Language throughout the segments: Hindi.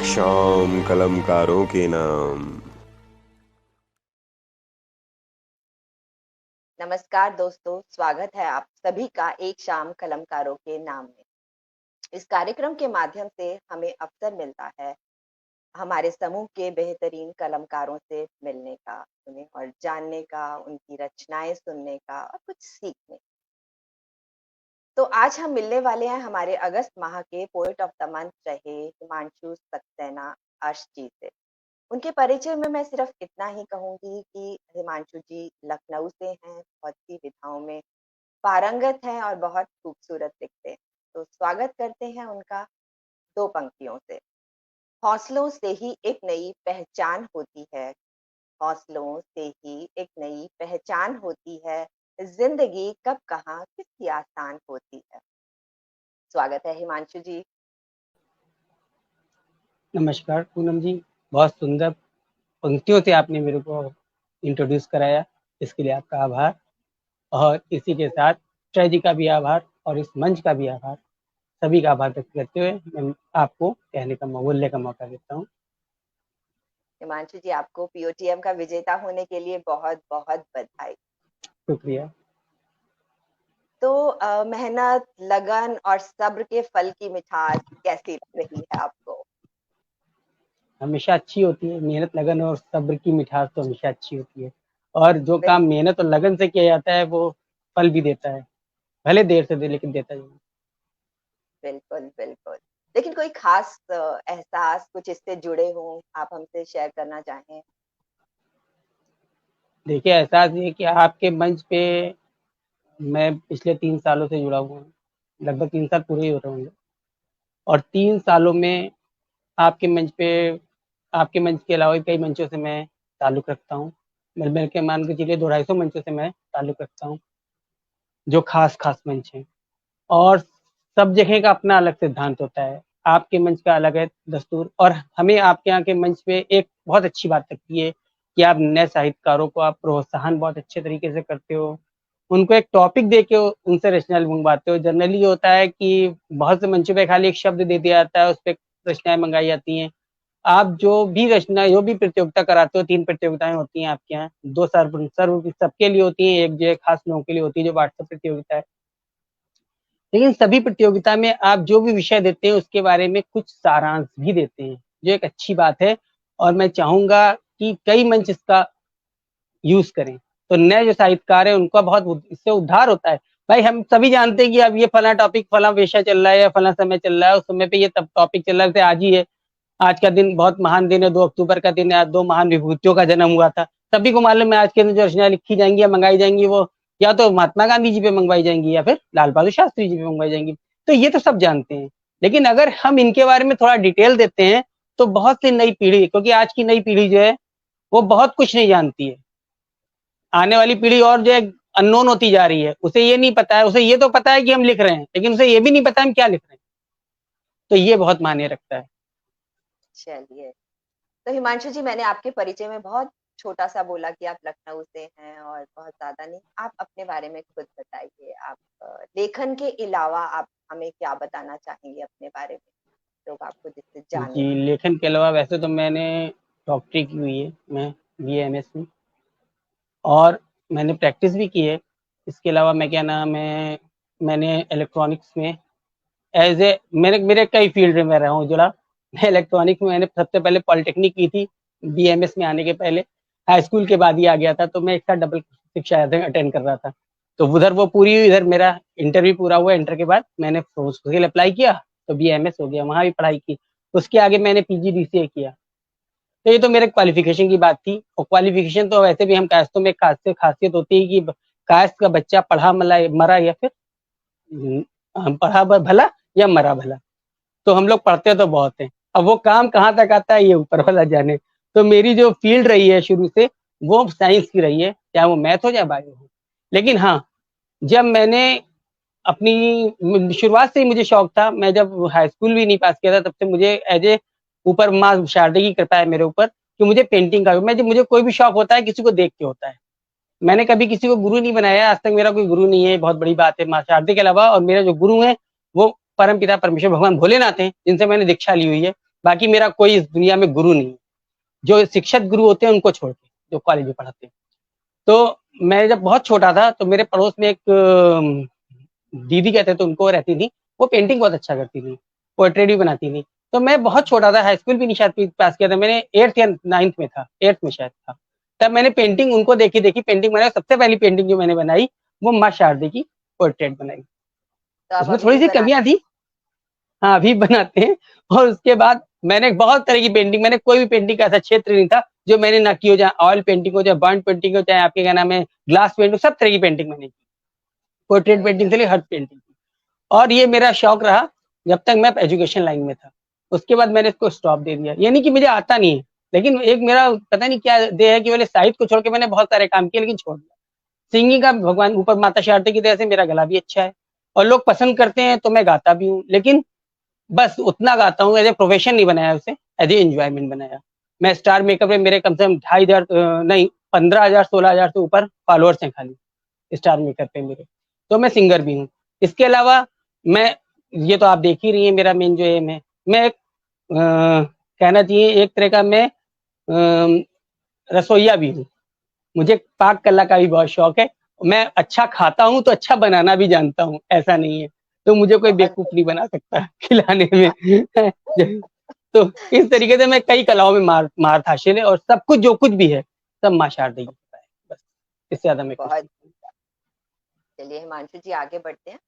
एक शाम कलमकारों के नाम। नमस्कार दोस्तों, स्वागत है आप सभी का एक शाम कलमकारों के नाम में। इस कार्यक्रम के माध्यम से हमें अवसर मिलता है हमारे समूह के बेहतरीन कलमकारों से मिलने का, उन्हें और जानने का, उनकी रचनाएं सुनने का और कुछ सीखने। तो आज हम मिलने वाले हैं हमारे अगस्त माह के पोएट ऑफ द मंथ रहे हिमांशु सक्सेना अर्श जी से। उनके परिचय में मैं सिर्फ इतना ही कहूंगी कि हिमांशु जी लखनऊ से हैं, बहुत सी विधाओं में पारंगत हैं और बहुत खूबसूरत दिखते हैं। तो स्वागत करते हैं उनका दो पंक्तियों से। हौसलों से ही एक नई पहचान होती है, हौसलों से ही एक नई पहचान होती है, जिंदगी कब कहाँ कितनी आसान होती है। स्वागत है हिमांशु जी। नमस्कार पूनम जी, बहुत सुंदर पंक्तियों से आपने मेरे को इंट्रोड्यूस कराया, इसके लिए आपका आभार। और इसी के साथ ट्रेय जी का भी आभार और इस मंच का भी आभार, सभी का आभार व्यक्त करते हुए मैं आपको कहने का बोलने का मौका देता हूँ। हिमांशु जी, आपको पीओटीएम का विजेता होने के लिए बहुत बहुत बधाई। शुक्रिया। तो मेहनत, लगन और सब्र के फल की मिठास कैसी लग रही है आपको? हमेशा अच्छी होती है, मेहनत लगन और सब्र की मिठास तो हमेशा अच्छी होती है। और जो बिल, काम मेहनत और लगन से किया जाता है वो फल भी देता है, भले देर से दे लेकिन देता ही है। बिल्कुल बिल्कुल। लेकिन कोई खास एहसास कुछ इससे जुड़े हों, आप हमसे शेयर करना चाहें? देखिए, एहसास ये कि आपके मंच पे मैं पिछले 3 सालों से जुड़ा हुआ हूँ, लगभग 3 साल पूरे ही हो रहे होंगे। और 3 सालों में आपके मंच पे, आपके मंच के अलावा भी कई मंचों से मैं ताल्लुक़ रखता हूँ। मिल के मान के चलिए 200-250 मंचों से मैं ताल्लुक़ रखता हूँ, जो ख़ास मंच हैं। और सब जगह का अपना अलग सिद्धांत होता है। आपके मंच का अलग है दस्तूर, और हमें आपके यहाँ के मंच पे एक बहुत अच्छी बात लगती है कि आप नए साहित्यकारों को आप प्रोत्साहन बहुत अच्छे तरीके से करते हो। उनको एक टॉपिक देके उनसे रचनाएँ मँगवाते हो। जनरली ये होता है कि बहुत से मंचों पे खाली एक शब्द दे दिया जाता है, उसपे रचनाएँ मँगाई जाती हैं। आप जो भी रचना, जो भी प्रतियोगिता कराते हो, 3 प्रतियोगिताएँ होती हैं आपके यहाँ, 2 सर्व सबके लिए होती हैं, एक जो है खास लोगों के लिए होती है जो व्हाट्सएप प्रतियोगिता है। लेकिन सभी प्रतियोगिता में आप जो भी विषय देते हैं उसके बारे में कुछ सारांश भी देते हैं, जो एक अच्छी बात है। और मैं चाहूँगा कि कई मंच इसका यूज़ करें, तो नए जो साहित्यकार हैं उनका बहुत इससे उद्धार होता है। भाई हम सभी जानते हैं कि अब ये फलां टॉपिक, फलां विषय चल रहा है या फलां समय चल रहा है, उस समय पे ये तब टॉपिक चल रहा है, जैसे आज ही है। आज का दिन बहुत महान दिन है, 2 अक्टूबर का दिन है, आज 2 महान विभूतियों का जन्म हुआ था। सभी को मालूम है आज के दिन जो रचनाएँ लिखी जाएँगी या मँगाई जाएँगी वो या तो महात्मा गांधी जी पे मँगवाई जाएँगी या फिर लाल बहादुर शास्त्री जी पे मँगवाई जाएँगी। तो ये तो सब जानते हैं। लेकिन अगर हम इनके बारे में थोड़ा डिटेल देते हैं तो बहुत सी नई पीढ़ी, क्योंकि आज की नई पीढ़ी जो है वो बहुत कुछ नहीं जानती है। आने वाली पीढ़ी और जो है अननोन होती जा रही है। उसे ये नहीं पता है, उसे ये तो पता है कि हम लिख रहे हैं, लेकिन उसे ये भी नहीं पता हम क्या लिख रहे हैं। तो ये बहुत मायने रखता है। चलिए, तो हिमांशु जी, मैंने आपके परिचय में बहुत छोटा-सा बोला कि आप लखनऊ से हैं और बहुत ज़्यादा नहीं। आप अपने बारे में खुद बताइए। आप लेखन के अलावा आप हमें क्या बताना चाहेंगे अपने बारे में? लोग आपको जिससे जाने। जी, लेखन के अलावा वैसे तो मैंने डॉक्टरी की हुई है, मैं बीए-एमएस में, और मैंने प्रैक्टिस भी की है। इसके अलावा मैं क्या नाम है, मैंने इलेक्ट्रॉनिक्स में एज़ ए मेरे कई फ़ील्ड में मैं रहा हूँ जुड़ा। मैं इलेक्ट्रॉनिक्स में मैंने सबसे पहले पॉलिटेक्निक की थी, बीएमएस में आने के पहले। हाई स्कूल के बाद ही आ गया था, तो मैं एक साथ डबल शिक्षा अटेंड कर रहा था। तो उधर वो पूरी हुई, इधर मेरा इंटर भी पूरा हुआ। इंटर के बाद मैंने उसके लिए अप्लाई किया, तो बीएमएस हो गया, वहाँ भी पढ़ाई की। उसके आगे मैंने पीजीडीसीए किया। तो ये तो मेरे क्वालिफ़िकेशन की बात थी, और क्वालिफ़िकेशन तो वैसे भी हम कायस्थों में खासियत होती है कि कायस्थ का बच्चा पढ़ा मरा या फिर पढ़ा भला या मरा भला। तो हम लोग पढ़ते तो बहुत हैं, अब वो काम कहाँ तक आता है ये ऊपर वाला जाने। तो मेरी जो फील्ड रही है शुरू से वो साइंस की रही है, चाहे वो मैथ हो या बायो हो। लेकिन हाँ, जब मैंने अपनी शुरुआत से ही मुझे शौक था, मैं जब हाई स्कूल भी नहीं पास किया था तब से मुझे एज ए ऊपर माँ शारदे की कृपा है मेरे ऊपर कि मुझे पेंटिंग का, मैं जब मुझे कोई भी शौक होता है किसी को देख के होता है। मैंने कभी किसी को गुरु नहीं बनाया, आज तक मेरा कोई गुरु नहीं है, बहुत बड़ी बात है माँ शारदे के अलावा। और मेरा जो गुरु है वो परमपिता परमेश्वर भगवान भोलेनाथ हैं, जिनसे मैंने दीक्षा ली हुई है। बाकी मेरा कोई इस दुनिया में गुरु नहीं है। जो शिक्षक गुरु होते हैं उनको छोड़ के, जो कॉलेज में पढ़ाते हैं। तो मैं जब बहुत छोटा था तो मेरे पड़ोस में एक दीदी कहते थे, उनको रहती थी, वो पेंटिंग बहुत अच्छा करती थी, पोर्ट्रेट भी बनाती थी। तो मैं बहुत छोटा था, हाई स्कूल भी नहीं शायद पास किया था मैंने, 8th या 9th में था, 8th में शायद था। तब मैंने पेंटिंग उनको देखी पेंटिंग बनाई। सबसे पहली पेंटिंग जो मैंने बनाई वो माँ शारदे की पोर्ट्रेट बनाई। तो आप उसमें अभी थोड़ी भी सी बनाते कमियां थी, हाँ अभी बनाते हैं। और उसके बाद मैंने बहुत तरह की पेंटिंग, मैंने कोई भी पेंटिंग का ऐसा क्षेत्र नहीं था जो मैंने ना की हो, चाहे ऑयल पेंटिंग हो, चाहे बर्न पेंटिंग हो, चाहे आपके क्या नाम है ग्लास पेंटिंग, सब तरह की पेंटिंग मैंने की, पोर्ट्रेट बढ़िया। पेंटिंग से लेकर हर पेंटिंग। और ये मेरा शौक रहा जब तक मैं एजुकेशन लाइन में था। उसके बाद मैंने इसको स्टॉप दे दिया। ये नहीं कि मुझे आता नहीं है, लेकिन एक मेरा पता नहीं क्या दे है कि मैंने साहित्य को छोड़ के मैंने बहुत सारे काम किए, लेकिन छोड़ दिया। सिंगिंग का भगवान ऊपर माता शारदा की दया से मेरा गला भी अच्छा है और लोग पसंद करते हैं, तो मैं गाता भी हूँ, लेकिन बस उतना गाता हूँ, एज ए प्रोफेशन नहीं बनाया उसे, एज ए एंजॉयमेंट बनाया। मैं स्टार मेकअप में मेरे कम से कम 2,500 नहीं 15,000 16,000 से ऊपर फॉलोअर्स हैं खाली स्टार मेकअप पे मेरे। तो मैं सिंगर भी हूँ। इसके अलावा मैं, ये तो आप देख ही रही हैं मेरा मेन जो एम है, मैं एक कहना चाहिए एक तरह का मैं रसोइया भी हूँ। मुझे पाक कला का भी बहुत शौक है। मैं अच्छा खाता हूँ तो अच्छा बनाना भी जानता हूँ, ऐसा नहीं है। तो मुझे कोई बहुत बेवकूफ नहीं बना सकता खिलाने में। तो इस तरीके से मैं कई कलाओं में मार हासिल है, और सब कुछ जो कुछ भी है सब माँ शारदा की कृपा है, बस इससे ज्यादा मैं कुछ बहुत। नहीं। चलिए हिमांशु जी आगे बढ़ते हैं।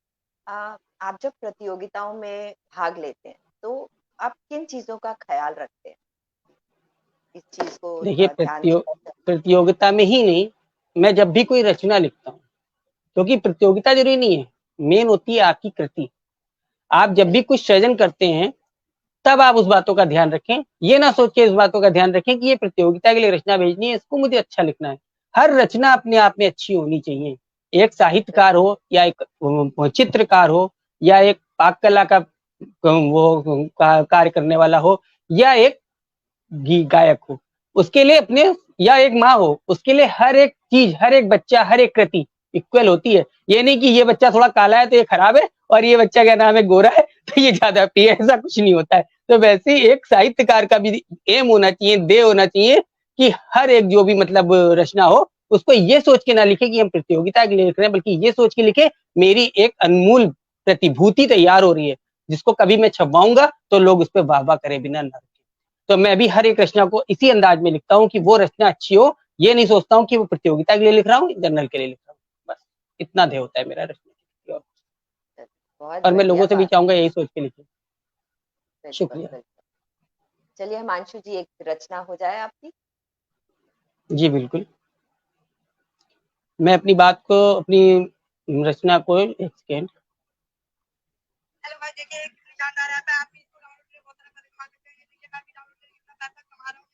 आप जब प्रतियोगिताओं में भाग लेते हैं तो आप किन चीजों का ख्याल रखते हैं? इस चीज को देखिए ध्यान में रखते प्रतियोगिता में ही नहीं, मैं जब भी कोई रचना लिखता हूँ, क्योंकि प्रतियोगिता जरूरी नहीं है, मेन होती है आपकी कृति। आप जब हैं। भी कुछ सृजन करते हैं तब आप उस बातों का ध्यान रखें। ये ना सोच के इस बातों का ध्यान रखें कि ये प्रतियोगिता के लिए रचना भेजनी है, इसको मुझे अच्छा लिखना है। हर रचना अपने आप में अच्छी होनी चाहिए। एक साहित्यकार हो या एक चित्रकार हो या एक पाक कला का कार्य करने वाला हो या एक गायक हो, उसके लिए अपने, या एक माँ हो, उसके लिए हर एक चीज, हर एक बच्चा, हर एक कृति इक्वल होती है। ये नहीं कि ये बच्चा थोड़ा काला है तो ये खराब है और ये बच्चा क्या नाम है गोरा है तो ये ज्यादा प्रिय है, ऐसा कुछ नहीं होता है। तो वैसे ही एक साहित्यकार का भी एम होना चाहिए, दे होना चाहिए कि हर एक जो भी मतलब रचना हो, उसको ये सोच के ना लिखे कि हम प्रतियोगिता के लिए लिख रहे हैं, बल्कि ये सोच के लिखे मेरी एक अनमोल प्रतिभूति तैयार हो रही है, जिसको कभी मैं छपवाऊंगा तो लोग उस पर वाह वाह करे बिना न। तो मैं भी हर एक रचना को इसी अंदाज में लिखता हूँ कि वो रचना अच्छी हो। ये नहीं सोचता हूँ कि वो प्रतियोगिता के लिए लिख रहा हूँ, जर्नल के लिए लिख रहा हूँ, बस इतना ध्येय होता है मेरा रचना। बहुत और मैं बढ़िया लोगों से भी बात। चाहूंगा यही सोच के लिखे। बिल्कुल शुक्रिया। बिल्कुल। चलिए हिमांशु जी एक रचना हो जाए आपकी। जी बिल्कुल। मैं अपनी बात को, अपनी रचना को, एक सेकेंड। हेलो भाई देखिए एक जानदार ऐप है, आप भी इसको डाउनलोड करके बहुत सारा पैसे कमा सकते हैं। ये देखिए मैं भी डाउनलोड करके कितना पैसा कमा रहा हूँ।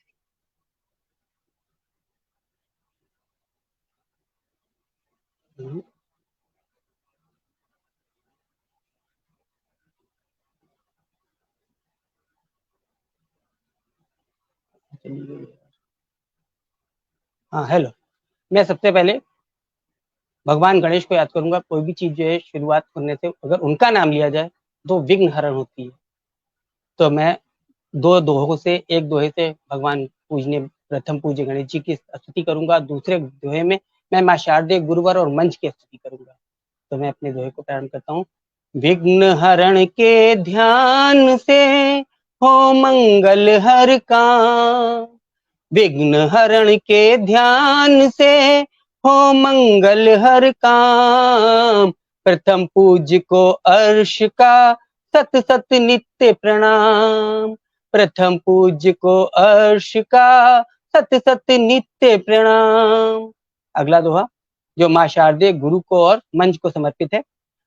हाँ हेलो। मैं सबसे पहले भगवान गणेश को याद करूंगा। कोई भी चीज जो है शुरुआत करने से अगर उनका नाम लिया जाए तो विघ्न हरण होती है। तो मैं दो दोहों से, एक दोहे से भगवान पूजने, प्रथम पूज्य गणेश जी की स्तुति करूंगा, दूसरे दोहे में मैं माँ शारदे गुरुवर और मंच की स्तुति करूंगा। तो मैं अपने दोहे को प्रारंभ करता हूँ। विघ्न हरण के ध्यान से हो मंगल हर काम, विघ्न हरण के ध्यान से हो मंगल हर काम, प्रथम पूज्य को अर्श का सत सत नित्य प्रणाम, प्रथम पूज्य को अर्श का सत सत नित्य प्रणाम। अगला दोहा जो माँ शारदे गुरु को और मंच को समर्पित है।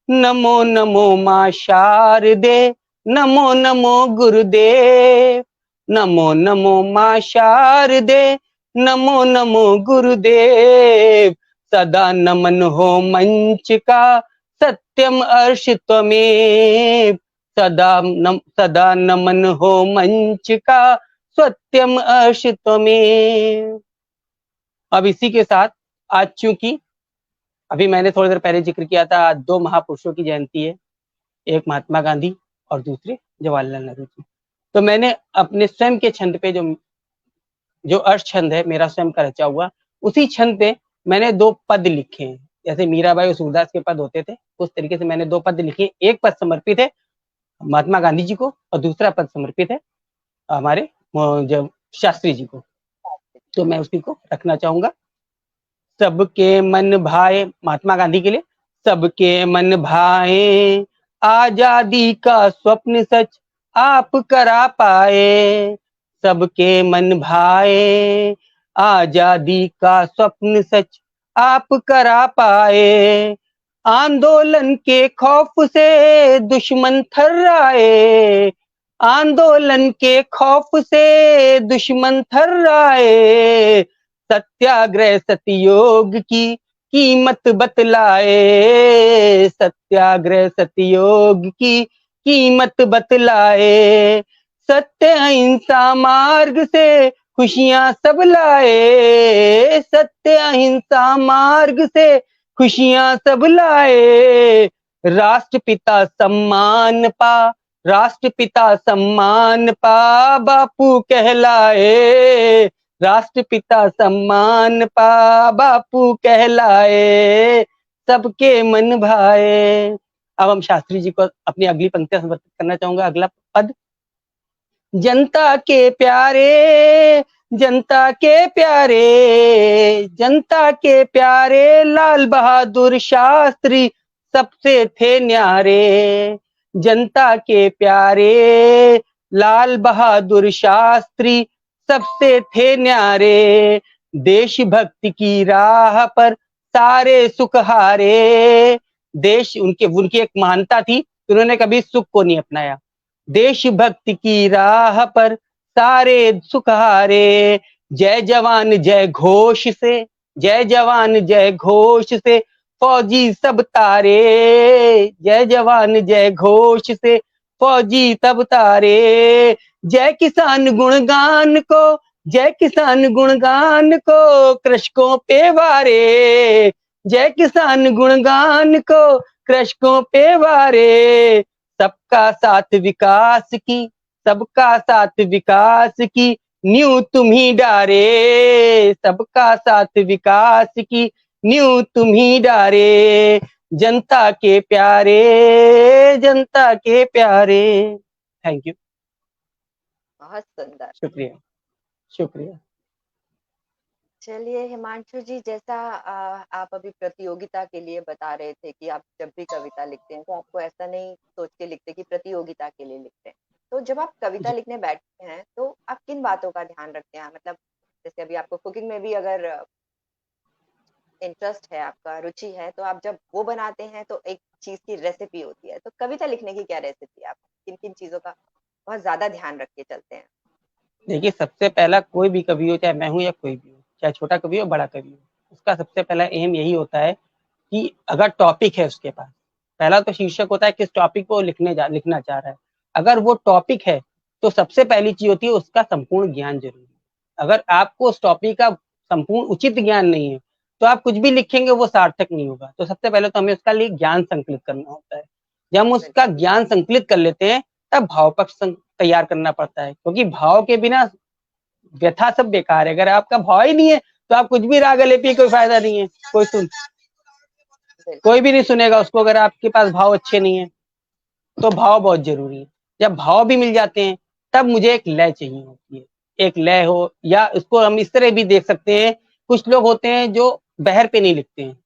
नमो नमो माँ शारदे, नमो नमो गुरुदेव, नमो नमो माँ शारदे, नमो नमो गुरुदेव, सदा नमन हो मंच का सत्यम अर्श त्वमेव, सदा नमन हो मंच का सत्यम अर्श त्वमेव। अब इसी के साथ आज चूंकि अभी मैंने थोड़ी देर पहले जिक्र किया था, आज दो महापुरुषों की जयंती है, एक महात्मा गांधी और दूसरे जवाहरलाल नेहरू जी। तो मैंने अपने स्वयं के छंद पे जो अर्श छंद है मेरा स्वयं का रचा हुआ, उसी छंद पे मैंने 2 पद लिखे हैं। जैसे मीराबाई और सूरदास के पद होते थे, उस तरीके से मैंने 2 पद लिखे। एक पद समर्पित है महात्मा गांधी जी को और दूसरा पद समर्पित है हमारे जब शास्त्री जी को, तो मैं उसी को रखना चाहूंगा। सबके मन भाए, महात्मा गांधी के लिए, सबके मन भाए आजादी का स्वप्न सच आप करा पाए, सबके मन भाए आजादी का स्वप्न सच आप करा पाए, आंदोलन के खौफ से दुश्मन थर्राए, आंदोलन के खौफ से दुश्मन थर्राए, सत्याग्रह सतयोग की कीमत बतलाए, सत्याग्रह सतयोग की कीमत बतलाए, सत्य अहिंसा मार्ग से खुशियां सब लाए, सत्य अहिंसा मार्ग से खुशियां सब लाए, राष्ट्रपिता सम्मान पा, राष्ट्रपिता सम्मान पा बापू कहलाए, राष्ट्रपिता सम्मान पा बापू कहलाए, सबके मन भाए। अब हम शास्त्री जी को अपनी अगली पंक्तियां समर्पित करना चाहूंगा। अगला पद, जनता के प्यारे, जनता के प्यारे, जनता के प्यारे लाल बहादुर शास्त्री सबसे थे न्यारे, जनता के प्यारे लाल बहादुर शास्त्री सबसे थे न्यारे, देशभक्ति की राह पर सारे सुख हारे, देश उनकी एक महानता थी, उन्होंने कभी सुख को नहीं अपनाया, देशभक्ति की राह पर सारे सुख हारे, जय जवान जय घोष से, जय जवान जय घोष से फौजी सब तारे, जय जवान जय घोष से फौजी तब तारे, जय किसान गुणगान को, जय किसान गुणगान को कृषकों पे वारे, जय किसान गुणगान को कृषकों पे वारे, सबका साथ विकास की, सबका साथ विकास की न्यू तुम ही डारे, सबका साथ विकास की न्यू तुम ही डारे, जनता के प्यारे, जनता के प्यारे। थैंक यू, बहुत सुंदर। शुक्रिया शुक्रिया। चलिए हिमांशु जी, जैसा आप अभी प्रतियोगिता के लिए बता रहे थे कि आप जब भी कविता लिखते हैं तो आपको ऐसा नहीं सोच के लिखते कि प्रतियोगिता के लिए लिखते हैं, तो जब आप कविता लिखने बैठते हैं तो आप किन बातों का ध्यान रखते हैं? मतलब जैसे अभी आपको कुकिंग में भी अगर इंटरेस्ट है, आपका रुचि है, तो आप जब वो बनाते हैं तो एक चीज की रेसिपी होती है, तो कविता लिखने की क्या रेसिपी है? आप किन किन चीजों का बहुत ज्यादा ध्यान रख के चलते हैं? देखिए, सबसे पहला कोई भी कवि हो, चाहे मैं हूँ या कोई भी हो, चाहे छोटा कवि हो बड़ा कवि हो, उसका सबसे पहला एम यही होता है कि अगर टॉपिक है उसके पास, पहला तो शीर्षक होता है किस टॉपिक को लिखना चाह रहा है। अगर वो टॉपिक है तो सबसे पहली चीज होती है उसका संपूर्ण ज्ञान जरूरी है। अगर आपको उस टॉपिक का संपूर्ण उचित ज्ञान नहीं है तो आप कुछ भी लिखेंगे वो सार्थक नहीं होगा। तो सबसे पहले तो हमें उसका लिए ज्ञान संकलित करना होता है। जब हम उसका ज्ञान संकलित कर लेते हैं तब भाव पक्ष तैयार करना पड़ता है, क्योंकि भाव के बिना व्यथा सब बेकार है। अगर आपका भाव ही नहीं है तो आप कुछ भी राग लेपिए, कोई फायदा नहीं है, कोई भी नहीं सुनेगा उसको। अगर आपके पास भाव अच्छे नहीं है तो भाव बहुत जरूरी है। जब भाव भी मिल जाते हैं तब मुझे एक लय चाहिए होती है, एक लय हो, या उसको हम इस तरह भी देख सकते हैं, कुछ लोग होते हैं जो बहर पे नहीं लिखते हैं,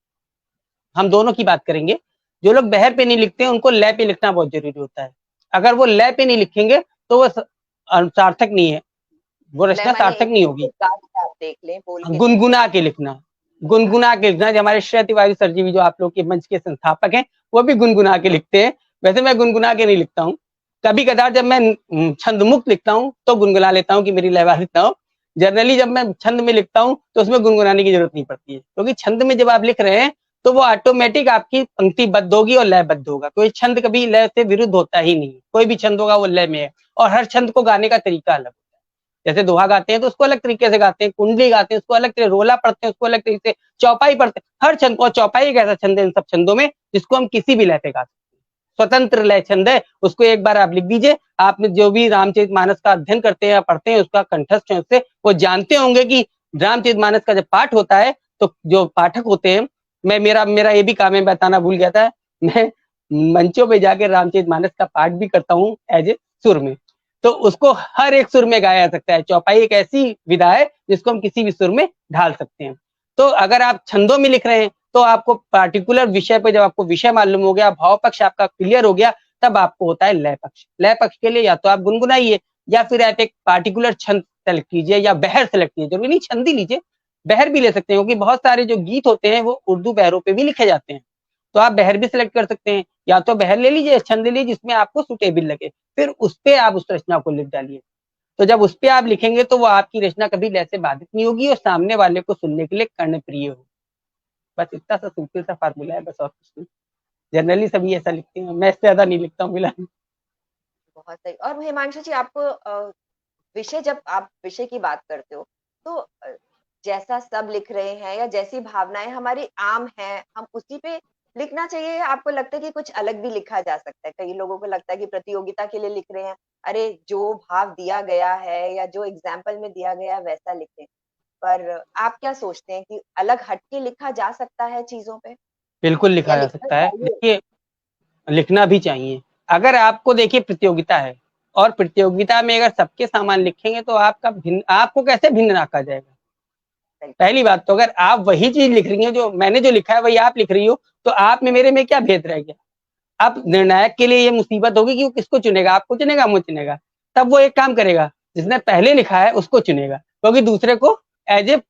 हम दोनों की बात करेंगे। जो लोग बहर पे नहीं लिखते हैं उनको लय पे लिखना बहुत जरूरी होता है। अगर वो लय पे नहीं लिखेंगे तो वो सार्थक नहीं है, वो रचना सार्थक नहीं होगी। देख लें, गुनगुना के लिखना, गुनगुना के लिखना। जो हमारे श्रेय तिवारी सर जी भी जो आप लोग के मंच के संस्थापक हैं वो भी गुनगुना के लिखते हैं। वैसे मैं गुनगुना के नहीं लिखता हूँ, कभी कदार जब मैं छंद मुक्त लिखता हूँ तो गुनगुना लेता हूँ कि मेरी लयबाधित ना हो। जनरली जब मैं छंद में लिखता हूँ तो उसमें गुनगुनाने की जरूरत नहीं पड़ती है, क्योंकि छंद में जब आप लिख रहे हैं तो वो ऑटोमेटिक आपकी पंक्ति बद्ध होगी और लयबद्ध होगा। कोई छंद कभी लय से विरुद्ध होता ही नहीं, कोई भी छंद होगा वो लय में है। और हर छंद को गाने का तरीका अलग होता है। जैसे दोहा गाते हैं तो उसको अलग तरीके से गाते हैं, कुंडली गाते हैं उसको अलग तरीके, रोला पढ़ते हैं उसको अलग तरीके से, चौपाई पढ़ते हैं, हर छंद को। चौपाई एक ऐसा छंद है इन सब छंदों में जिसको हम किसी भी लय पे गा सकते हैं। स्वतंत्र लय छंद है, उसको एक बार आप लिख दीजिए। आपने जो भी रामचरितमानस का अध्ययन करते हैं या पढ़ते हैं, उसका कंठस्थ है, उससे वो जानते होंगे कि रामचरितमानस का जब पाठ होता है तो जो पाठक होते हैं, मैं मेरा ये भी काम है, बताना भूल गया था, मैं मंचों पे जाकर रामचरितमानस का पाठ भी करता हूँ एज ए सुर में। तो उसको हर एक सुर में गाया जा सकता है। चौपाई एक ऐसी विधा है जिसको हम किसी भी सुर में ढाल सकते हैं। तो अगर आप छंदों में लिख रहे हैं तो आपको पार्टिकुलर विषय पे, जब आपको विषय मालूम हो गया, भाव पक्ष आपका क्लियर हो गया, तब आपको होता है लय पक्ष। लय पक्ष के लिए या तो आप गुनगुनाइए या फिर आप एक पार्टिकुलर छंद सेलेक्ट कीजिए या बहर सेलेक्ट कीजिए। जरूरी नहीं छंद ही लीजिए, बहर भी ले सकते हैं, क्योंकि बहुत सारे जो गीत होते हैं वो उर्दू बहरों पे भी लिखे जाते हैं। तो आप बहर भी सिलेक्ट कर सकते हैं, या तो बहर ले लीजिए, छंद ले लीजिए जिसमें आपको सुटेबल लगे, फिर उस पे आप उस रचना को लिख डालिए। तो जब उस पे आप लिखेंगे तो वो आपकी रचना कभी लय से बाधित नहीं होगी और सामने वाले को सुनने के लिए कर्णप्रिय हो। बस इतना सा सिंपल सा फार्मूला है, बस और कुछ नहीं। जनरली सभी ऐसा लिखते हैं, मैं इससे ज्यादा नहीं लिखता हूँ फिलहाल। बहुत सही। और हिमांशु जी, आपको विषय, जब आप विषय की बात करते हो तो जैसा सब लिख रहे हैं या जैसी भावनाएं हमारी आम हैं, हम उसी पे लिखना चाहिए, या आपको लगता है कि कुछ अलग भी लिखा जा सकता है? कई लोगों को लगता है कि प्रतियोगिता के लिए लिख रहे हैं, अरे जो भाव दिया गया है या जो एग्जाम्पल में दिया गया है वैसा लिखें। पर आप क्या सोचते हैं कि अलग हटके लिखा जा सकता है चीजों पे, बिल्कुल या लिखा जा लिखना सकता है। चाहिए? देखिए, लिखना भी चाहिए। अगर आपको देखिए प्रतियोगिता है और प्रतियोगिता में अगर सबके सामान लिखेंगे तो आपको कैसे भिन्न आंका जाएगा? पहली बात तो अगर आप वही चीज लिख रही हैं, जो मैंने जो लिखा है वही आप लिख रही हो, तो आप में मेरे में क्या भेद रह गया? अब निर्णायक के लिए ये मुसीबत होगी कि वो किसको चुनेगा, आपको चुनेगा, मुझे चुनेगा। तब वो एक काम करेगा, जिसने पहले लिखा है उसको चुनेगा, क्योंकि दूसरे को एज ए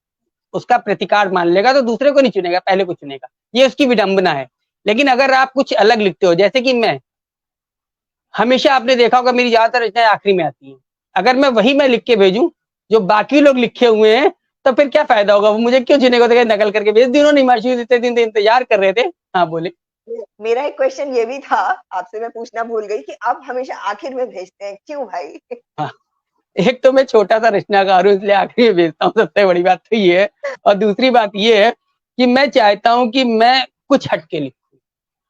उसका प्रतिकार मान लेगा, तो दूसरे को नहीं चुनेगा, पहले को चुनेगा। ये उसकी विडंबना है। लेकिन अगर आप कुछ अलग लिखते हो, जैसे कि मैं हमेशा, आपने देखा होगा मेरी ज्यादातर रचनाएं आखिरी में आती हैं। अगर मैं लिख के भेजूं जो बाकी लोग लिखे हुए हैं, तो फिर क्या फायदा होगा? वो मुझे क्यों चुनेगा? तो नकल करके भेज दी उन्होंने, हिमांशु इतने दिन से इंतजार कर रहे थे। हाँ बोले। मेरा एक क्वेश्चन ये भी था, आपसे मैं पूछना भूल गई कि आप हमेशा आखिर में भेजते हैं, क्यों भाई? हाँ, एक तो मैं छोटा सा रचनाकार हूँ इसलिए आखिरी में भेजता हूँ, सबसे बड़ी बात तो ये है। और दूसरी बात ये है कि मैं चाहता हूँ कि मैं कुछ हटके लिखूं,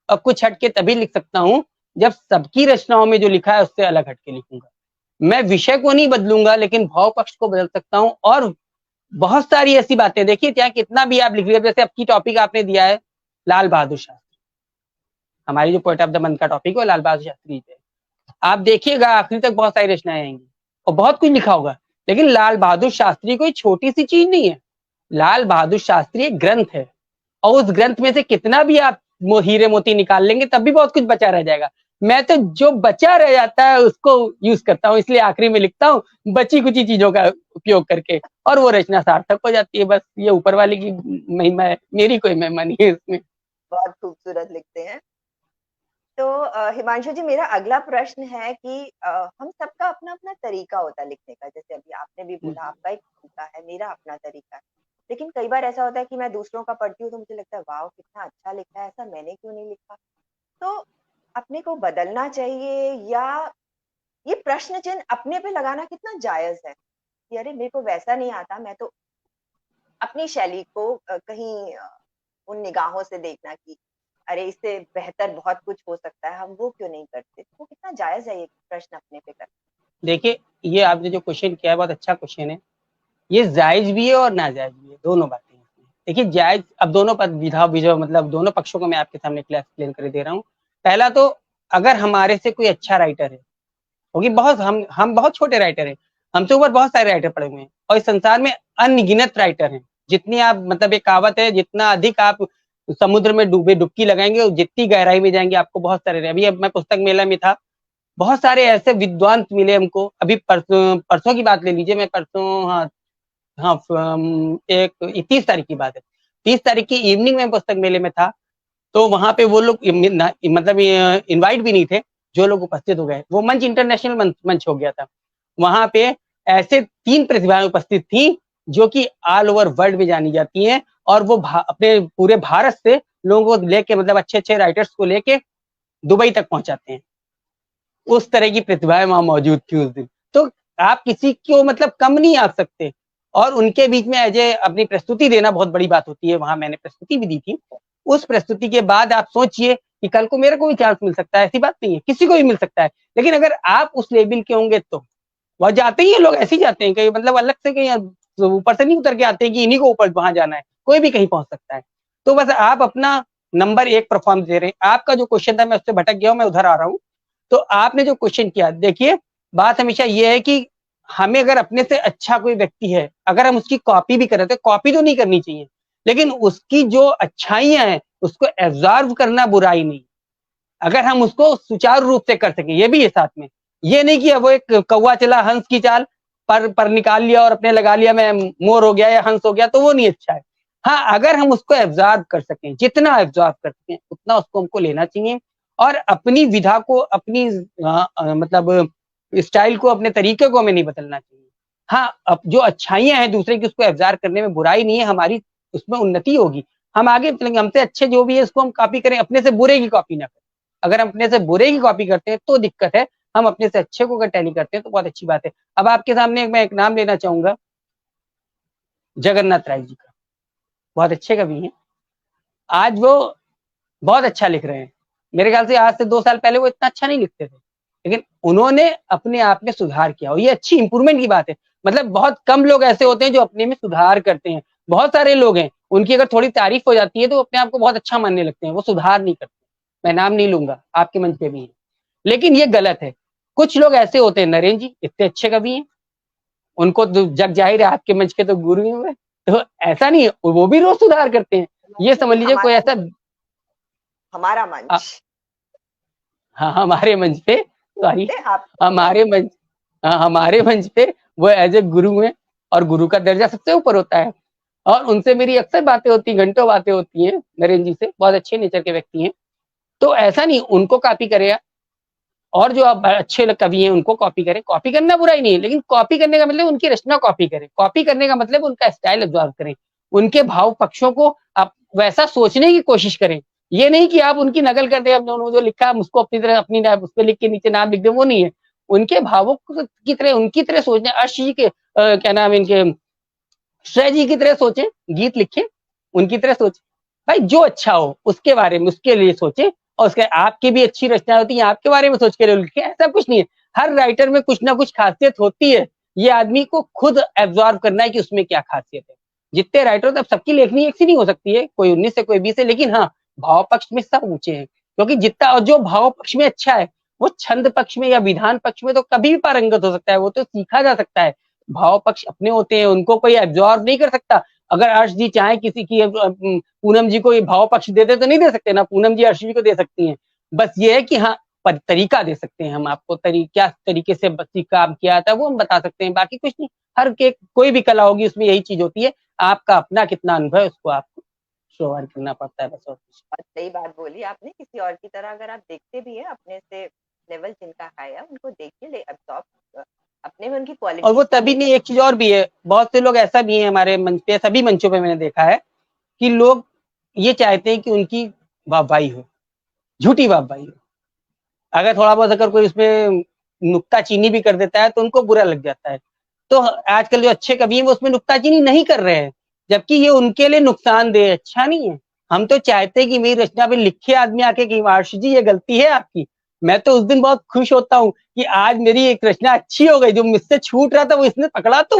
और कुछ हटके तभी लिख सकता हूँ जब सबकी रचनाओं में जो लिखा है उससे अलग हटके लिखूंगा। मैं विषय को नहीं बदलूंगा लेकिन भाव पक्ष को बदल सकता हूँ। और बहुत सारी ऐसी बातें, देखिए चाहे कितना भी आप लिख रहे हो, जैसे अब की टॉपिक आपने दिया है लाल बहादुर शास्त्री, हमारी जो पोएट ऑफ द मंथ का टॉपिक है लाल बहादुर शास्त्री पे, आप देखिएगा आखिरी तक बहुत सारी रचनाएं आएंगी और बहुत कुछ लिखा होगा। लेकिन लाल बहादुर शास्त्री कोई छोटी सी चीज नहीं है। लाल बहादुर शास्त्री एक ग्रंथ है, और उस ग्रंथ में से कितना भी आप हीरे मोती निकाल लेंगे तब भी बहुत कुछ बचा रह जाएगा। मैं तो जो बचा रह जाता है उसको यूज करता हूँ, इसलिए आखिरी में लिखता हूँ बची कुची चीजों का उपयोग करके, और वो रचना सार्थक हो जाती है। बस ये ऊपर वाले की महिमा है, मेरी कोई महिमा नहीं है इसमें। बहुत खूबसूरत लिखते हैं। तो हिमांशु जी, मेरा अगला प्रश्न है कि हम सबका अपना अपना तरीका होता है लिखने का। जैसे अभी आपने भी बोला आपका एक तरीका है, मेरा अपना तरीका है। लेकिन कई बार ऐसा होता है कि मैं दूसरों का पढ़ती हूँ तो मुझे लगता है वाह कितना अच्छा लिखा है, ऐसा मैंने क्यों नहीं लिखा? तो अपने को बदलना चाहिए, या ये प्रश्न चिन्ह अपने पे लगाना कितना जायज है कि अरे मेरे को वैसा नहीं आता, मैं तो अपनी शैली को कहीं उन निगाहों से देखना कि अरे इससे बेहतर बहुत कुछ हो सकता है, हम वो क्यों नहीं करते? वो कितना जायज है ये प्रश्न अपने पे करना? देखिए, ये आपने जो क्वेश्चन किया है बहुत अच्छा क्वेश्चन है। ये जायज भी है और नाजायज भी है, दोनों बातें हैं इसमें। देखिए जायज, अब दोनों पद विधा विजय मतलब दोनों पक्षों को मैं आपके सामने एक्सप्लेन कर दे रहा हूँ। पहला तो, अगर हमारे से कोई अच्छा राइटर है, क्योंकि बहुत हम बहुत छोटे राइटर हैं, हमसे ऊपर बहुत सारे राइटर पड़े हुए हैं, और इस संसार में अनगिनत राइटर हैं। जितनी आप मतलब एक कहावत है, जितना अधिक आप समुद्र में डुबकी लगाएंगे जितनी गहराई में जाएंगे, आपको बहुत सारे। अभी मैं पुस्तक मेला में था, बहुत सारे ऐसे विद्वान मिले हमको। अभी परसों की बात ले लीजिए, मैं परसों, हाँ हाँ, एक 30 तारीख की बात है, 30 तारीख की इवनिंग में पुस्तक मेले में था। तो वहां पे वो लोग मतलब इनवाइट भी नहीं थे, जो लोग उपस्थित हो गए, वो मंच इंटरनेशनल मंच हो गया था। वहां पे ऐसे 3 प्रतिभाएं उपस्थित थी जो कि ऑल ओवर वर्ल्ड में जानी जाती हैं, और वो अपने पूरे भारत से लोगों को लेके, मतलब अच्छे अच्छे राइटर्स को लेके दुबई तक पहुंचाते हैं। उस तरह की प्रतिभाएं वहां मौजूद थी उस दिन। तो आप किसी को मतलब कम नहीं आ सकते, और उनके बीच में एज ए अपनी प्रस्तुति देना बहुत बड़ी बात होती है। वहां मैंने प्रस्तुति भी दी थी। उस प्रस्तुति के बाद आप सोचिए कि कल को मेरे को भी चांस मिल सकता है, ऐसी बात नहीं है, किसी को भी मिल सकता है। लेकिन अगर आप उस लेवल के होंगे तो वह जाते ही हैं, लोग ऐसे ही जाते हैं, कहीं मतलब अलग से कहीं ऊपर से नहीं उतर के आते हैं कि इन्हीं को ऊपर वहां जाना है, कोई भी कहीं पहुंच सकता है। तो बस आप अपना नंबर 1 परफॉर्म दे रहे हैं। आपका जो क्वेश्चन था मैं उससे भटक गया हूं, मैं उधर आ रहा हूं। तो आपने जो क्वेश्चन किया, देखिए बात हमेशा ये है कि हमें अगर अपने से अच्छा कोई व्यक्ति है, अगर हम उसकी कॉपी भी कर रहे, तो कॉपी तो नहीं करनी चाहिए, लेकिन उसकी जो अच्छाइयां हैं उसको एब्जॉर्व करना बुराई नहीं, अगर हम उसको सुचारू रूप से कर सकें, ये भी है साथ में। ये नहीं कि वो एक कौवा चला हंस की चाल, पर निकाल लिया और अपने लगा लिया, मैं मोर हो गया या हंस हो गया, तो वो नहीं अच्छा है। हाँ, अगर हम उसको एब्जॉर्ब कर सकें, जितना एब्जॉर्ब कर सकें उतना उसको हमको लेना चाहिए, और अपनी विधा को, अपनी मतलब स्टाइल को, अपने तरीके को हमें नहीं बदलना चाहिए। हाँ, अब जो अच्छाइयां हैं दूसरे की, उसको एब्जॉर्ब करने में बुराई नहीं है, हमारी उसमें उन्नति होगी, हम आगे चलेंगे। हमसे अच्छे जो भी है उसको हम कॉपी करें, अपने से बुरे की कॉपी ना करें। अगर हम अपने से बुरे की कॉपी करते हैं तो दिक्कत है, हम अपने से अच्छे को अगर टैली करते हैं तो बहुत अच्छी बात है। अब आपके सामने मैं एक नाम लेना चाहूंगा, जगन्नाथ राय जी का, बहुत अच्छे कवि हैं। आज वो बहुत अच्छा लिख रहे हैं, मेरे ख्याल से आज से 2 साल पहले वो इतना अच्छा नहीं लिखते थे, लेकिन उन्होंने अपने आप में सुधार किया, और ये अच्छी इंप्रूवमेंट की बात है। मतलब बहुत कम लोग ऐसे होते हैं जो अपने में सुधार करते हैं, बहुत सारे लोग हैं उनकी अगर थोड़ी तारीफ हो जाती है तो अपने आप को बहुत अच्छा मानने लगते हैं, वो सुधार नहीं करते। मैं नाम नहीं लूंगा, आपके मंच पे भी है, लेकिन ये गलत है। कुछ लोग ऐसे होते हैं, नरेंद्र जी इतने अच्छे कवि हैं, उनको तो जग जाहिर है आपके मंच के तो गुरु ही हुए, तो ऐसा नहीं है, वो भी रोज सुधार करते हैं। ये समझ लीजिए कोई ऐसा हमारा मंच, हाँ हमारे मंच पे, सॉरी, आप हमारे मंच, हाँ हमारे मंच पे वो एज ए गुरु हैं, और गुरु का दर्जा सबसे ऊपर होता है, और उनसे मेरी अक्सर बातें होती, घंटों बातें होती हैं नरेंद्र जी से, बहुत अच्छे नेचर के व्यक्ति हैं। तो ऐसा नहीं उनको कॉपी करे, और जो आप अच्छे कवि हैं उनको कॉपी करें, कॉपी करना बुरा ही नहीं है, लेकिन कॉपी करने का मतलब उनकी रचना कॉपी करें, कॉपी करने का मतलब उनका स्टाइल एब्जॉर्व करें, उनके भाव पक्षों को आप वैसा सोचने की कोशिश करें। ये नहीं कि आप उनकी नकल कर दे, अब जो लिखा है उसको अपनी तरह, अपनी उस पर लिख के नीचे नाम लिख दे, वो नहीं है। उनके भावों की तरह, उनकी तरह सोचना। अर्श जी के क्या नाम है इनके, श्रेय जी की तरह सोचें, गीत लिखें, उनकी तरह सोचें, भाई जो अच्छा हो उसके बारे में, उसके लिए सोचें, और उसके आपकी भी अच्छी रचना होती है, आपके बारे में सोच के लिखें, ऐसा कुछ नहीं है। हर राइटर में कुछ ना कुछ खासियत होती है, ये आदमी को खुद एब्जॉर्व करना है कि उसमें क्या खासियत है। जितने राइटर होते हैं, सबकी लेखनी एक सी नहीं हो सकती है, कोई 19 से कोई 20 है, लेकिन हाँ भाव पक्ष में सब ऊंचे हैं, क्योंकि जितना, और जो भाव पक्ष में अच्छा है वो छंद पक्ष में या विधान पक्ष में तो कभी भी पारंगत हो सकता है, वो तो सीखा जा सकता है। भाव पक्ष अपने होते हैं, उनको कोई एब्जॉर्ब नहीं कर सकता। अगर अर्श जी चाहे किसी की पूनम जी को ये भाव पक्ष दे दे तो नहीं दे सकते ना, पूनम जी अर्श जी को दे सकती हैं। बस ये है कि हाँ तरीका दे सकते हैं हम आपको, क्या तरीके से काम किया जाता है वो हम बता सकते हैं, बाकी कुछ नहीं। हर के कोई भी कला होगी उसमें यही चीज होती है, आपका अपना कितना अनुभव है उसको आपको शो ऑन करना पड़ता है, बस और कुछ। बहुत सही बात बोली आपने। किसी और की तरह अगर आप देखते भी हैं, अपने से लेवल जिनका हाई है उनको देखिए, ले अब्सॉर्ब अपने में उनकी और क्वालिटी वो तभी नहीं, एक चीज और भी है, बहुत से लोग ऐसा भी है हमारे मंच पे, सभी मंचों पे मैंने देखा है कि लोग ये चाहते हैं कि उनकी वाहवाही हो, झूठी वाहवाही हो। अगर थोड़ा बहुत अगर कोई उसमें नुक्ताचीनी भी कर देता है तो उनको बुरा लग जाता है। तो आजकल जो अच्छे कवि हैं वो उसमें नुक्ताचीनी नहीं कर रहे हैं, जबकि ये उनके लिए नुकसानदेह, अच्छा नहीं है। हम तो चाहते हैं कि मेरी रचना पे लिखे आदमी आके कि आशुष जी ये गलती है आपकी। मैं तो उस दिन बहुत खुश होता हूँ कि आज मेरी एक रचना अच्छी हो गई, जो मुझसे छूट रहा था वो इसने पकड़ा, तो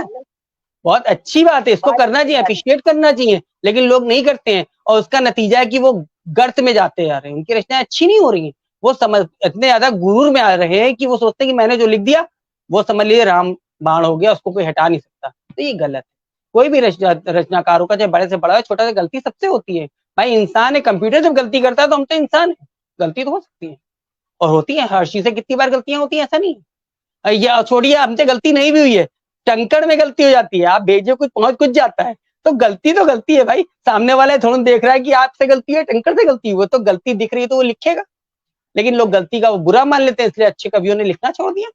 बहुत अच्छी बात है, इसको करना चाहिए, अप्रिशिएट करना चाहिए, लेकिन लोग नहीं करते हैं, और उसका नतीजा है कि वो गर्त में जाते जा रहे हैं, उनकी रचनाएं अच्छी नहीं हो रही हैं। वो समझ इतने ज्यादा गुरूर में आ रहे हैं कि वो सोचते हैं कि मैंने जो लिख दिया वो समझ लीजिए राम बाण हो गया, उसको कोई हटा नहीं सकता। तो ये गलत है। कोई भी रचनाकारों का, चाहे बड़े से बड़ा है छोटा से, गलती सबसे होती है। भाई इंसान है, कंप्यूटर जब गलती करता है तो हम तो इंसान है, गलती तो हो सकती है, और होती है, हर चीज से कितनी बार गलतियां होती है, ऐसा नहीं है। या छोड़िए, हमसे गलती नहीं भी हुई है, टंकड़ में गलती हो जाती है, आप भेजे कुछ पहुंच कुछ जाता है, तो गलती है भाई, सामने वाला थोड़ा देख रहा है कि आपसे गलती है, टंकड़ से गलती है, वो तो गलती दिख रही है तो वो लिखेगा। लेकिन लोग गलती का वो बुरा मान लेते हैं, इसलिए अच्छे कवियों ने लिखना छोड़ दिया,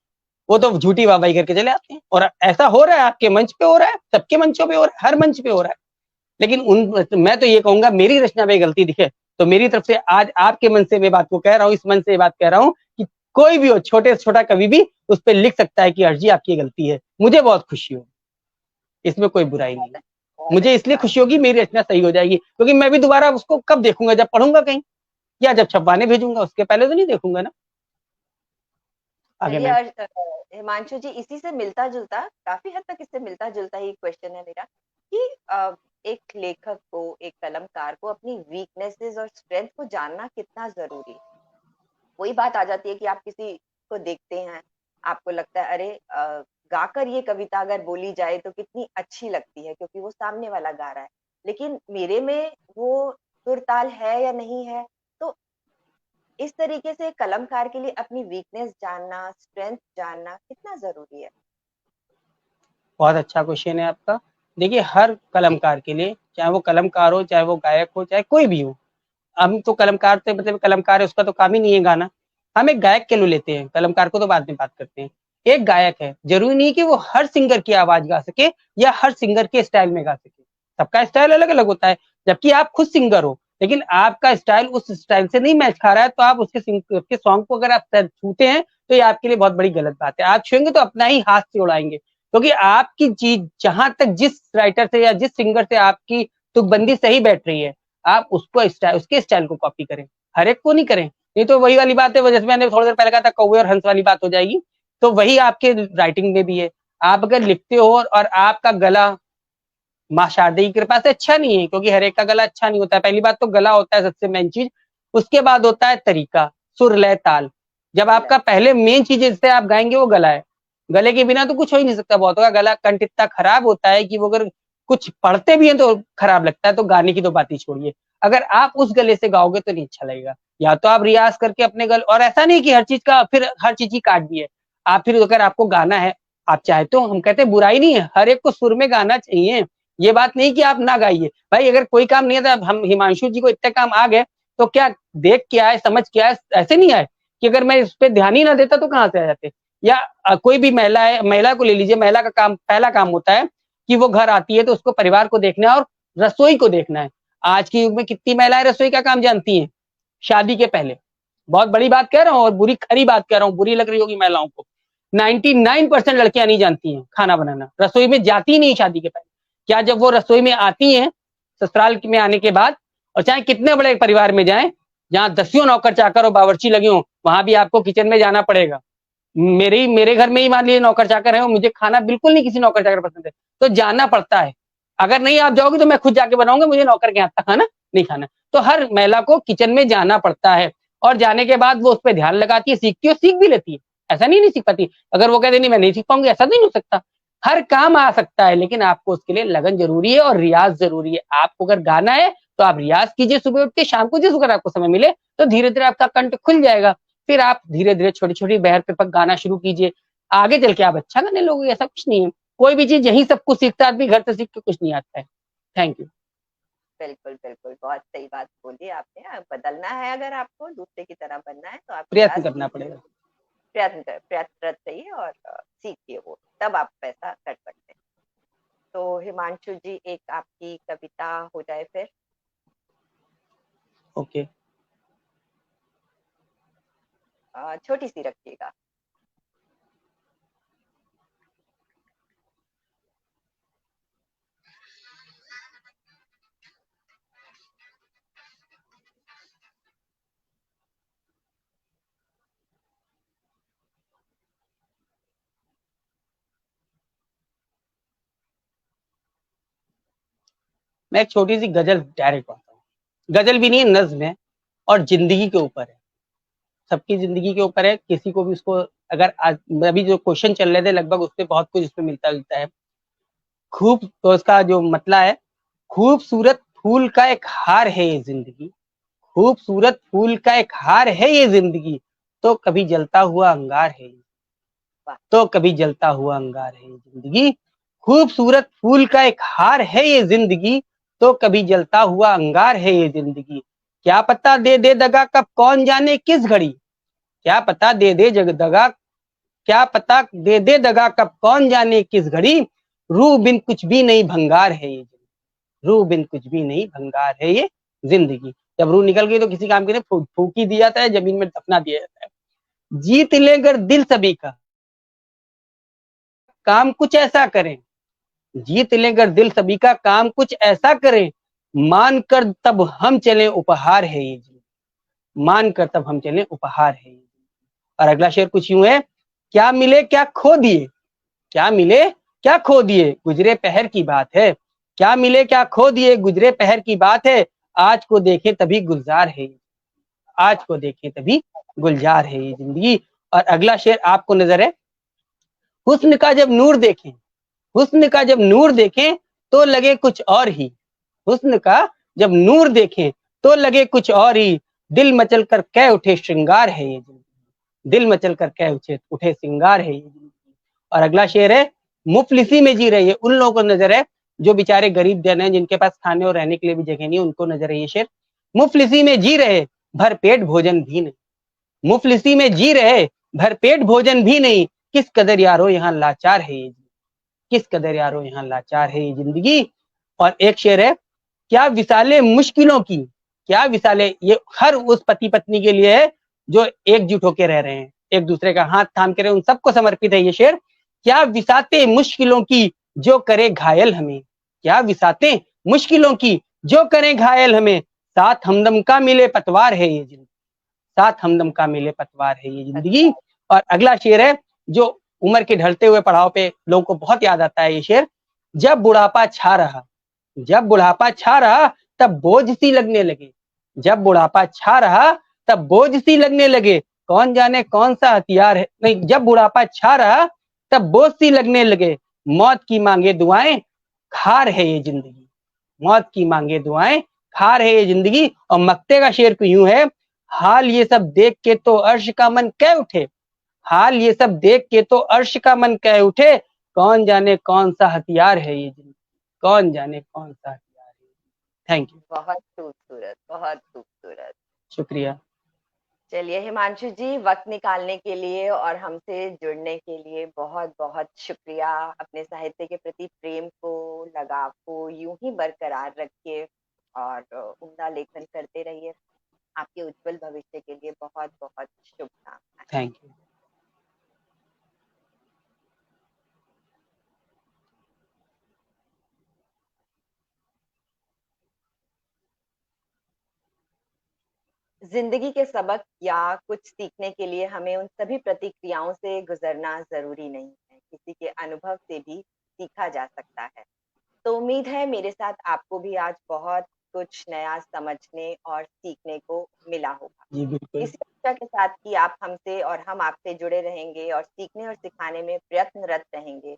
वो तो झूठी वाहवाही करके चले आते हैं। और ऐसा हो रहा है, आपके मंच पे हो रहा है, सबके मंचों पे हो रहा है, हर मंच पे हो रहा है। लेकिन मैं तो ये कहूंगा, मेरी रचना में गलती दिखे तो मेरी तरफ से आज आपके मन से मैं बात को कह रहा हूँ, इस मन से बात कह रहा हूँ कि कोई भी हो, छोटे से छोटा कवि भी उस पर लिख सकता है कि हर्ष जी आपकी गलती है, मुझे बहुत खुशी होगी, इसमें कोई बुराई नहीं है। मुझे इसलिए खुशी होगी मेरी रचना सही हो जाएगी, क्योंकि मैं भी दोबारा उसको कब देखूंगा, जब पढ़ूंगा कहीं, या जब छपवाने भेजूंगा उसके पहले तो नहीं देखूंगा ना। आगे चलिए, मैं और हिमांशु जी, इसी से मिलता जुलता, काफी हद तक इससे मिलता जुलता ही क्वेश्चन है मेरा कि एक लेखक को, एक कलमकार को अपनी वीकनेसेस और स्ट्रेंथ को जानना कितना जरूरी है। वही बात आ जाती है कि आप किसी को देखते हैं, आपको लगता है अरे गाकर ये कविता अगर बोली जाए तो कितनी अच्छी लगती है क्योंकि वो सामने वाला गा रहा है, लेकिन मेरे में वो सुर ताल है या नहीं है। तो इस तरीके से कलमकार के लिए अपनी वीकनेस जानना, स्ट्रेंथ जानना कितना जरूरी है? बहुत अच्छा क्वेश्चन है आपका। देखिए, हर कलमकार के लिए, चाहे वो कलमकार हो, चाहे वो गायक हो, चाहे कोई भी हो, हम तो कलमकार से मतलब कलमकार है उसका तो काम ही नहीं है गाना। हम एक गायक के लिए लेते हैं, कलमकार को तो बाद में बात करते हैं। एक गायक है, जरूरी नहीं कि वो हर सिंगर की आवाज गा सके या हर सिंगर के स्टाइल में गा सके। सबका स्टाइल अलग अलग होता है। जबकि आप खुद सिंगर हो, लेकिन आपका स्टाइल उस स्टाइल से नहीं मैच खा रहा है, तो आप उसके सॉन्ग को अगर आप छूते हैं तो ये आपके लिए बहुत बड़ी गलत बात है। आप छुएंगे तो अपना ही हाथ से उड़ाएंगे, क्योंकि आपकी चीज जहां तक जिस राइटर से या जिस सिंगर से आपकी तुकबंदी सही बैठ रही है, आप उसको उसके स्टाइल को कॉपी करें, हर एक को नहीं करें। नहीं तो वही वाली बात है, जैसे मैंने थोड़ी देर पहले कहा था, कौवे और हंस वाली बात हो जाएगी। तो वही आपके राइटिंग में भी है। आप अगर लिखते हो और आपका गला माँ शारदे की कृपा से अच्छा नहीं है, क्योंकि हर एक का गला अच्छा नहीं होता है। पहली बात तो गला होता है सबसे मेन चीज, उसके बाद होता है तरीका, सुर, लय, ताल। जब आपका पहले मेन चीज जिससे आप गाएंगे वो गला है, गले के बिना तो कुछ हो ही नहीं सकता। बहुत का गला कंठ इतना खराब होता है कि वो अगर कुछ पढ़ते भी हैं तो खराब लगता है, तो गाने की तो बात ही छोड़िए। अगर आप उस गले से गाओगे तो नहीं अच्छा लगेगा। या तो आप रियाज करके अपने गले, और ऐसा नहीं कि हर चीज का फिर हर चीज की काट भी है। आप फिर अगर आपको गाना है, आप चाहे तो, हम कहते हैं बुराई नहीं है, हर एक को सुर में गाना चाहिए। ये बात नहीं कि आप ना गाइए भाई, अगर कोई काम नहीं है तो हम हिमांशु जी को इतने काम आ गए तो क्या देख के आए, समझ के आए, ऐसे नहीं आए कि अगर मैं इस पे ध्यान ही ना देता तो कहाँ से आ जाते। या कोई भी महिला है, महिला को ले लीजिए, महिला का काम, पहला काम होता है कि वो घर आती है तो उसको परिवार को देखना है और रसोई को देखना है। आज के युग में कितनी महिलाएं रसोई का काम जानती हैं शादी के पहले? बहुत बड़ी बात कह रहा हूँ और बुरी खरी बात कह रहा हूँ, बुरी लग रही होगी महिलाओं को। 99% लड़कियां नहीं जानती हैं खाना बनाना, रसोई में जाती नहीं शादी के पहले। क्या जब वो रसोई में आती हैं ससुराल में आने के बाद, और चाहे कितने बड़े परिवार में जाएं, जहां दसियों नौकर चाकर और बावर्ची लगे हों, वहां भी आपको किचन में जाना पड़ेगा। मेरे घर में ही मान लीजिए नौकर चाकर है और मुझे खाना बिल्कुल नहीं किसी नौकर चाकर पसंद है, तो जाना पड़ता है। अगर नहीं आप जाओगे तो मैं खुद जाके बनाऊंगा, मुझे नौकर के हाथ का खाना नहीं खाना। तो हर महिला को किचन में जाना पड़ता है, और जाने के बाद वो उस पर ध्यान लगाती है, सीखती है, सीख भी लेती है। ऐसा नहीं सीख पाती। अगर वो कहते नहीं मैं नहीं सीख पाऊंगी, ऐसा नहीं हो सकता। हर काम आ सकता है, लेकिन आपको उसके लिए लगन जरूरी है और रियाज जरूरी है। आपको अगर गाना है तो आप रियाज कीजिए सुबह उठ के, शाम को जिस अगर आपको समय मिले तो धीरे धीरे आपका कंठ खुल जाएगा। फिर आप धीरे धीरे छोटी छोटी बहर पे पक गाना शुरू कीजिए, आगे चल के आप अच्छा गाने लोगे। ऐसा कुछ नहीं है, कोई भी चीज यही सब कुछ सीखता है आदमी, घर से सीख के कुछ नहीं आता है। Thank you. बिल्कुल बिल्कुल, बहुत सही बात बोली आपने। बदलना है, अगर आपको दूसरे की तरह बनना है तो आप प्रयत्न करना पड़ेगा। प्रयत्नरत रहिए और सीखिए, वो तब आप ऐसा कर सकते हैं। तो हिमांशु जी, एक आपकी कविता हो जाए फिर। ओके। छोटी सी रखिएगा। मैं एक छोटी सी गजल डायरेक्ट पढ़ता हूँ। गजल भी नहीं है, नज्म है, और जिंदगी के ऊपर है, सबकी जिंदगी के ऊपर है। किसी को भी उसको, अगर अभी जो क्वेश्चन चल रहे थे लगभग उससे बहुत कुछ इसमें मिलता जुलता है। खूब, तो उसका जो मतलब है, खूबसूरत फूल का एक हार है ये जिंदगी, खूबसूरत फूल का एक हार है ये जिंदगी, तो कभी जलता हुआ अंगार है, तो कभी जलता हुआ अंगार है ये जिंदगी। खूबसूरत फूल का एक हार है ये जिंदगी, तो कभी जलता हुआ अंगार है ये जिंदगी। क्या पता दे दे दगा कब कौन जाने किस घड़ी, क्या पता दे दे जग दगा, क्या पता दे दे दगा कब कौन जाने किस घड़ी। रूह बिन कुछ भी नहीं भंगार है ये, रूह बिन कुछ भी नहीं भंगार है ये जिंदगी। जब रूह निकल गई तो किसी काम के लिए फूक ही दिया जाता है, जमीन में दफना दिया जाता है। जीत ले अगर दिल सभी का, काम कुछ ऐसा करें, जीत ले अगर दिल सभी का, काम कुछ ऐसा करें, मान कर तब हम चले उपहार है ये जिंदगी, मान कर तब हम चले उपहार है। और अगला शेर कुछ यूं है, क्या मिले क्या खो दिए, क्या मिले क्या खो दिए, गुजरे पहर की बात है। क्या मिले क्या खो दिए, गुजरे पहर की बात है। आज को देखें तभी गुलजार है, आज को देखें तभी गुलजार है ये जिंदगी। और अगला शेर आपको नजर है, हुस्न का जब नूर देखें, हुस्न का जब नूर देखें तो लगे कुछ और ही, हुस्न का जब नूर देखें तो लगे कुछ और ही। दिल मचल कर कह उठे श्रृंगार है ये जिंदगी, दिल मचल कर कह उठे श्रृंगार है ये जिंदगी। और अगला शेर है, मुफलिसी में जी रहे हैं, उन लोगों को नजर है जो बेचारे गरीब जन हैं, जिनके पास खाने और रहने के लिए भी जगह नहीं है, उनको नजर है ये शेर। मुफलिसी में जी रहे भर पेट भोजन भी नहीं, मुफलिसी में जी रहे भर पेट भोजन भी नहीं। किस कदर यारो यहाँ लाचार है ये, किस कदर यारो यहाँ लाचार है ये जिंदगी। और एक शेर है, क्या विसाले मुश्किलों की, क्या विसाले, ये हर उस पति पत्नी के लिए है जो एकजुट होकर रह रहे हैं, एक दूसरे का हाथ थाम के रहे, उन सबको समर्पित है ये शेर। क्या विसाते मुश्किलों की जो करे घायल हमें, क्या विसाते मुश्किलों की जो करे घायल हमें। साथ हमदम का मिले पतवार है ये जिंदगी, साथ हमदम का मिले पतवार है ये जिंदगी। और अगला शेर है जो उम्र के ढलते हुए पड़ाव पे लोगों को बहुत याद आता है ये शेर, जब बुढ़ापा छा रहा, जब बुढ़ापा छा रहा तब बोझ सी लगने लगे, जब बुढ़ापा छा रहा तब बोझ सी लगने लगे। कौन जाने कौन सा हथियार है, नहीं, जब बुढ़ापा छा रहा तब बोझ सी लगने लगे। मौत की मांगे दुआएं खार है ये जिंदगी, मौत की मांगे दुआएं खार है ये जिंदगी। और मक्ते का शेर यूं है, हाल ये सब देख के तो अर्श का मन कह उठे, हाल ये सब देख के तो अर्श का मन कह उठे। कौन जाने कौन सा हथियार है ये जिंदगी, कौन जाने कौन सा हथियार है। Thank you. बहुत खूबसूरत, बहुत खूबसूरत। शुक्रिया। चलिए हिमांशु जी, वक्त निकालने के लिए और हमसे जुड़ने के लिए बहुत बहुत शुक्रिया। अपने साहित्य के प्रति प्रेम को, लगाव को यूं ही बरकरार रखिए और उम्दा लेखन करते रहिए। आपके उज्जवल भविष्य के लिए बहुत बहुत शुभकामनाएं। Thank you. जिंदगी के सबक या कुछ सीखने के लिए हमें उन सभी प्रतिक्रियाओं से गुजरना जरूरी नहीं है, किसी के अनुभव से भी सीखा जा सकता है। तो उम्मीद है मेरे साथ आपको भी आज बहुत कुछ नया समझने और सीखने को मिला होगा। जी बिल्कुल। इसी आशा के साथ कि आप हमसे और हम आपसे जुड़े रहेंगे और सीखने और सिखाने में प्रयत्नरत रहेंगे।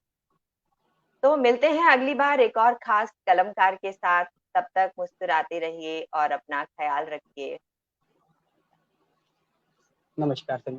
तो मिलते हैं अगली बार एक और खास कलमकार के साथ। तब तक मुस्कुराते रहिए और अपना ख्याल रखिए। नमस्कार सभी।